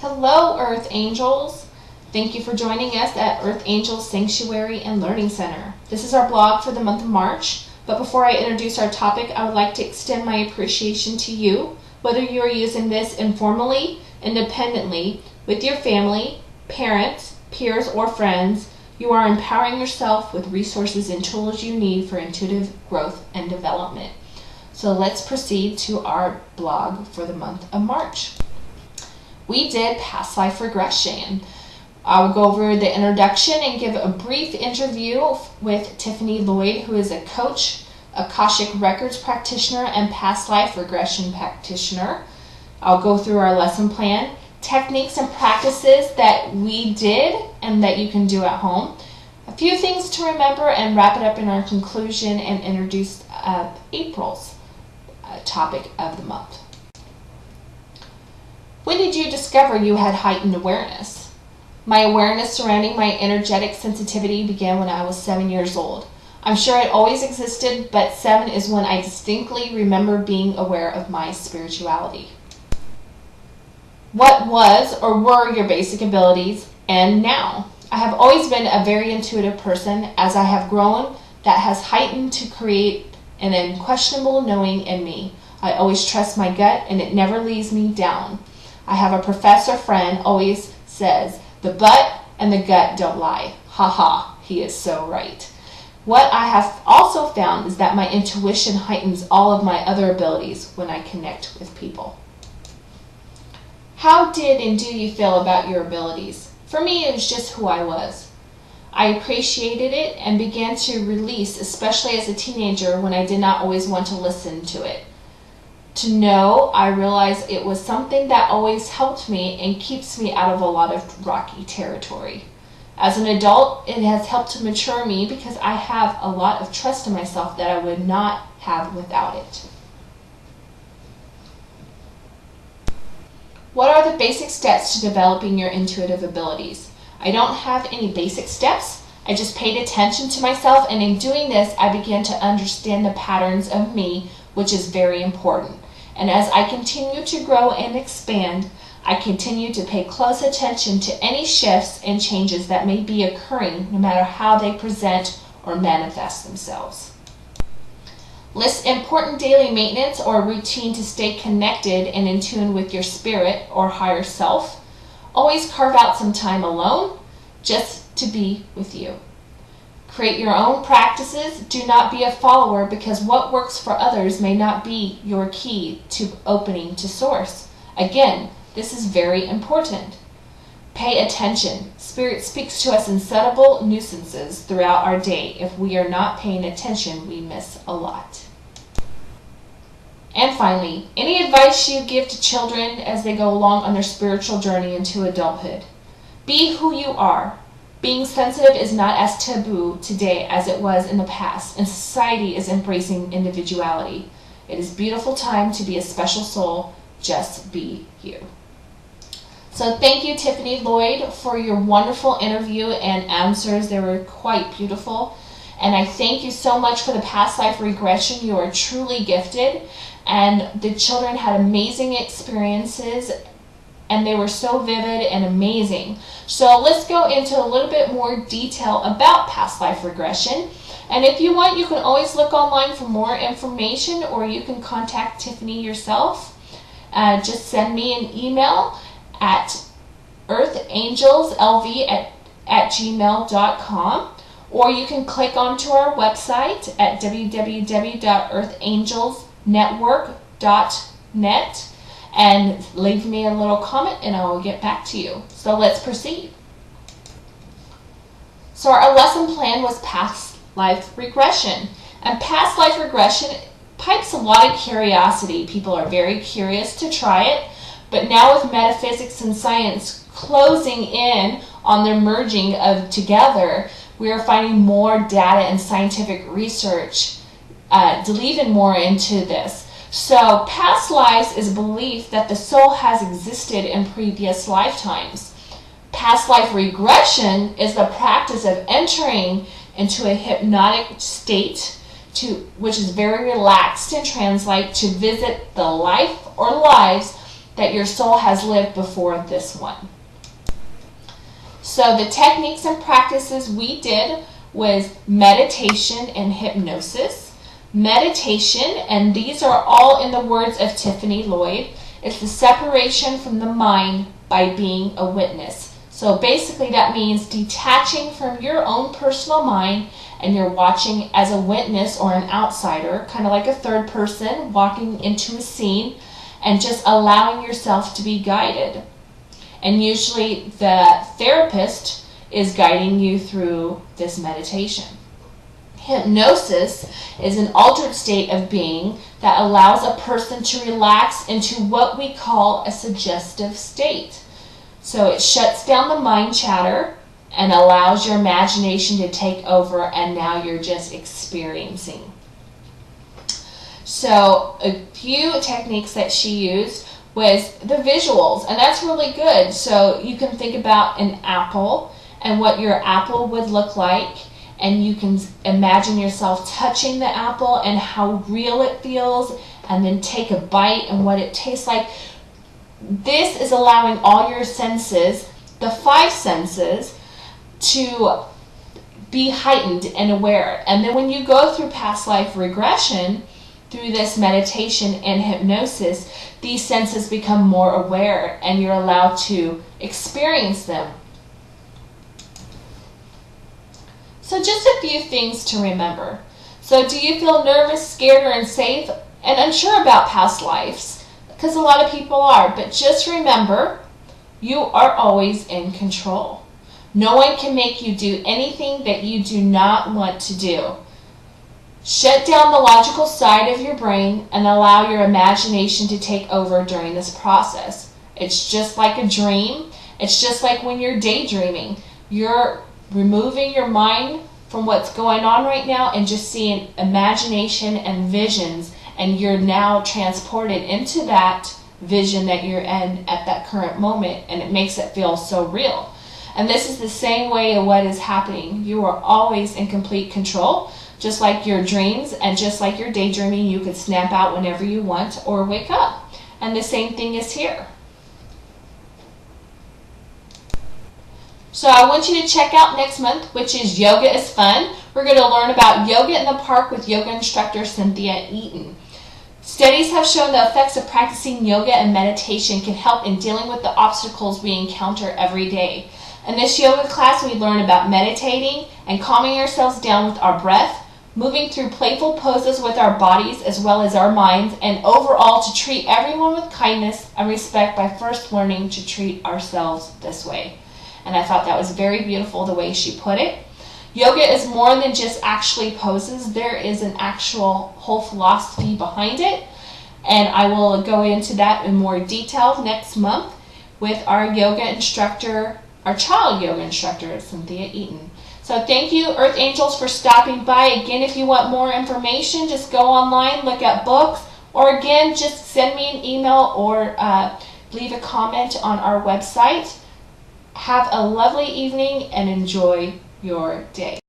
Hello, Earth Angels. Thank you for joining us at Earth Angels Sanctuary and Learning Center. This is our blog for the month of March, but before I introduce our topic, I would like to extend my appreciation to you, whether you are using this informally, independently, with your family, parents, peers, or friends. You are empowering yourself with resources and tools you need for intuitive growth and development. So let's proceed to our blog for the month of March. We did past life regression. I will go over the introduction and give a brief interview with Tiffany Lloyd, who is a coach, Akashic Records practitioner, and past life regression practitioner. I'll go through our lesson plan, techniques and practices that we did and that you can do at home, a few things to remember, and wrap it up in our conclusion and introduce April's topic of the month. When did you discover you had heightened awareness? My awareness surrounding my energetic sensitivity began when I was 7 years old. I'm sure it always existed, but 7 is when I distinctly remember being aware of my spirituality. What was or were your basic abilities and now? I have always been a very intuitive person. As I have grown, that has heightened to create an unquestionable knowing in me. I always trust my gut and it never leaves me down. I have a professor friend always says, the butt and the gut don't lie. Ha ha, he is so right. What I have also found is that my intuition heightens all of my other abilities when I connect with people. How did and do you feel about your abilities? For me, it was just who I was. I appreciated it and began to release, especially as a teenager when I did not always want to listen to it. To know, I realized it was something that always helped me and keeps me out of a lot of rocky territory. As an adult, it has helped to mature me because I have a lot of trust in myself that I would not have without it. What are the basic steps to developing your intuitive abilities? I don't have any basic steps. I just paid attention to myself, and in doing this, I began to understand the patterns of me, which is very important. And as I continue to grow and expand, I continue to pay close attention to any shifts and changes that may be occurring, no matter how they present or manifest themselves. List important daily maintenance or routine to stay connected and in tune with your spirit or higher self. Always carve out some time alone just to be with you. Create your own practices. Do not be a follower, because what works for others may not be your key to opening to source. Again, this is very important. Pay attention. Spirit speaks to us in subtle nuisances throughout our day. If we are not paying attention, we miss a lot. And finally, any advice you give to children as they go along on their spiritual journey into adulthood. Be who you are. Being sensitive is not as taboo today as it was in the past, and society is embracing individuality. It is a beautiful time to be a special soul. Just be you. So thank you, Tiffany Lloyd, for your wonderful interview and answers. They were quite beautiful. And I thank you so much for the past life regression. You are truly gifted. And the children had amazing experiences, and they were so vivid and amazing. So let's go into a little bit more detail about past life regression. And if you want, you can always look online for more information, or you can contact Tiffany yourself. Just send me an email at earthangelslv@gmail.com, or you can click onto our website at www.earthangelsnetwork.net and leave me a little comment, and I will get back to you. So let's proceed. So our lesson plan was past life regression. And past life regression pipes a lot of curiosity. People are very curious to try it, but now with metaphysics and science closing in on their merging of together, we are finding more data and scientific research delving more into this. So past lives is a belief that the soul has existed in previous lifetimes. Past life regression is the practice of entering into a hypnotic state which is very relaxed and translate to visit the life or lives that your soul has lived before this one. So the techniques and practices we did was meditation and hypnosis. Meditation, and these are all in the words of Tiffany Lloyd, is the separation from the mind by being a witness. So basically that means detaching from your own personal mind, and you're watching as a witness or an outsider, kind of like a third person walking into a scene, and just allowing yourself to be guided. And usually the therapist is guiding you through this meditation. Hypnosis is an altered state of being that allows a person to relax into what we call a suggestive state. So it shuts down the mind chatter and allows your imagination to take over, and now you're just experiencing. So a few techniques that she used was the visuals, and that's really good. So you can think about an apple and what your apple would look like, and you can imagine yourself touching the apple and how real it feels, and then take a bite and what it tastes like. This is allowing all your senses, the 5 senses, to be heightened and aware. And then when you go through past life regression, through this meditation and hypnosis, these senses become more aware and you're allowed to experience them. So just a few things to remember. So do you feel nervous, scared, or unsafe and unsure about past lives? Because a lot of people are, but just remember, you are always in control. No one can make you do anything that you do not want to do. Shut down the logical side of your brain and allow your imagination to take over during this process. It's just like a dream. It's just like when you're daydreaming. You're removing your mind from what's going on right now and just seeing imagination and visions, and you're now transported into that vision that you're in at that current moment, and it makes it feel so real. And this is the same way of what is happening. You are always in complete control. Just like your dreams and just like your daydreaming, you could snap out whenever you want or wake up. And the same thing is here. So I want you to check out next month, which is Yoga is Fun. We're going to learn about yoga in the park with yoga instructor Cynthia Eaton. Studies have shown the effects of practicing yoga and meditation can help in dealing with the obstacles we encounter every day. In this yoga class, we learn about meditating and calming ourselves down with our breath, moving through playful poses with our bodies as well as our minds, and overall to treat everyone with kindness and respect by first learning to treat ourselves this way. And I thought that was very beautiful the way she put it. Yoga is more than just actually poses. There is an actual whole philosophy behind it, and I will go into that in more detail next month with our yoga instructor, our child yoga instructor, Cynthia Eaton. So thank you, Earth Angels, for stopping by. Again, if you want more information, just go online, look at books, or again, just send me an email or leave a comment on our website. Have a lovely evening and enjoy your day.